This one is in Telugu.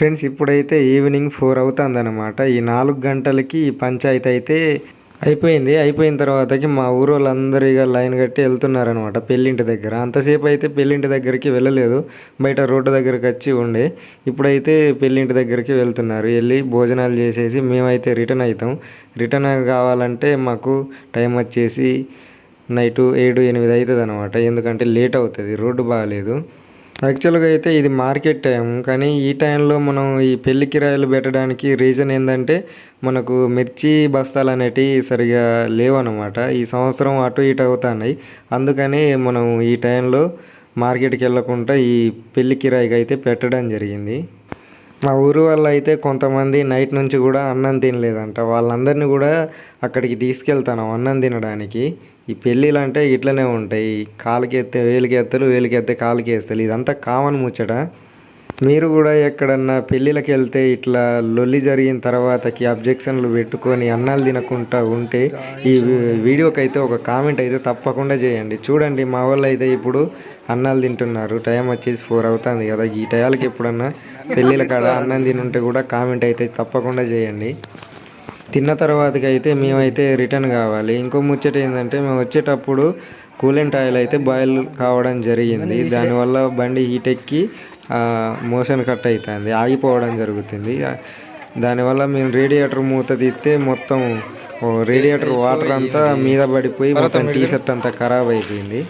ఫ్రెండ్స్ ఇప్పుడైతే ఈవినింగ్ 4 అవుతుందన్నమాట. ఈ 4 గంటలకి ఈ పంచాయతీ అయితే అయిపోయింది. అయిపోయిన తర్వాతకి మా ఊరు వాళ్ళందరూ ఇక లైన్ కట్టి వెళ్తున్నారనమాట పెళ్ళింటి దగ్గర. అంతసేపు అయితే పెళ్ళింటి దగ్గరికి వెళ్ళలేదు, బయట రోడ్డు దగ్గరికి వచ్చి ఉండే. ఇప్పుడైతే పెళ్ళింటి దగ్గరికి వెళ్తున్నారు. వెళ్ళి భోజనాలు చేసేసి మేమైతే రిటర్న్ అవుతాం. రిటర్న్ కావాలంటే మాకు టైం వచ్చేసి నైటు 7-8 అవుతుంది అనమాట. ఎందుకంటే లేట్ అవుతుంది, రోడ్డు బాగాలేదు. యాక్చువల్గా అయితే ఇది మార్కెట్ టైం, కానీ ఈ టైంలో మనం ఈ పెళ్లి కిరాయిలు పెట్టడానికి రీజన్ ఏంటంటే మనకు మిర్చి బస్తాలు అనేటివి సరిగా లేవన్నమాట. ఈ సంవత్సరం అటు ఇటు అవుతున్నాయి. అందుకని మనం ఈ టైంలో మార్కెట్కి వెళ్ళకుండా ఈ పెళ్లి కిరాయికి అయితే పెట్టడం జరిగింది. మా ఊరు వాళ్ళు అయితే కొంతమంది నైట్ నుంచి కూడా అన్నం తినలేదంట. వాళ్ళందరినీ కూడా అక్కడికి తీసుకెళ్తాను అన్నం తినడానికి. ఈ పెళ్ళిళ్ళు అంటే ఇట్లనే ఉంటాయి, కాలుకి ఎత్తే వేలికి ఎత్తలు, వేలికి ఎత్తే కాలుకి వేస్తారు. ఇదంతా కామన్ ముచ్చట. మీరు కూడా ఎక్కడన్నా పెళ్ళిళ్ళకి వెళ్తే ఇట్లా లొల్లి జరిగిన తర్వాతకి అబ్జెక్షన్లు పెట్టుకొని అన్నాలు తినకుండా ఉంటే ఈ వీడియోకి అయితే ఒక కామెంట్ అయితే తప్పకుండా చేయండి. చూడండి మా వాళ్ళు అయితే ఇప్పుడు అన్నాలు తింటున్నారు. టైం వచ్చేసి 4 అవుతుంది కదా. ఈ టయాలకి ఎప్పుడన్నా పెళ్ళిళ్ళ కాడ అన్నం తినుంటే కూడా కామెంట్ అయితే తప్పకుండా చేయండి. తిన్న తర్వాతకి అయితే మేమైతే రిటర్న్ కావాలి. ఇంకో ముచ్చట ఏంటంటే మేము వచ్చేటప్పుడు కూలెంట్ ఆయిల్ అయితే బాయిల్ కావడం జరిగింది. దానివల్ల బండి హీట్ ఎక్కి మోషన్ కట్ అవుతుంది, ఆగిపోవడం జరుగుతుంది. దానివల్ల మేము రేడియేటర్ మూత తీస్తే మొత్తం రేడియేటర్ వాటర్ అంతా మీద పడిపోయి మొత్తం టీ షర్ట్ అంతా ఖరాబ్ అయిపోయింది.